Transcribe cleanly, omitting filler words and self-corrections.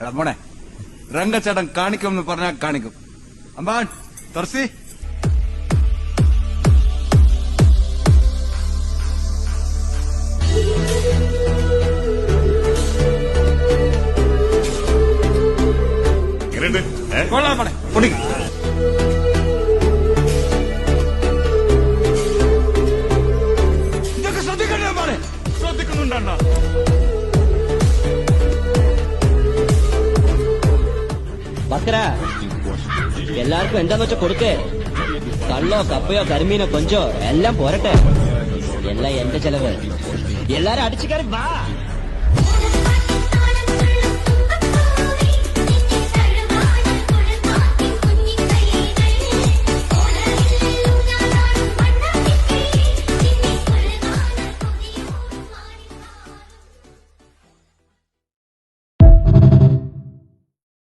എടാ മോനെ രംഗച്ചേട്ടൻ കാണിക്കും എന്ന് പറഞ്ഞാൽ കാണിക്കും. അമ്പാൻ തുറസി കൊള്ളാം മോനെ പൊടിക്കും. ഇതൊക്കെ ശ്രദ്ധിക്കണ്ടേ മോനെ? ശ്രദ്ധിക്കുന്നുണ്ടോ? ഭക്ര എല്ലാവർക്കും എന്താന്ന് വെച്ചാ കൊടുക്കേ. കള്ളോ കപ്പയോ കരിമീനോ കൊഞ്ചോ എല്ലാം പോരട്ടെ. എല്ലാം എന്റെ ചെലവ്. എല്ലാരും അടിച്ചു കയറി വാ.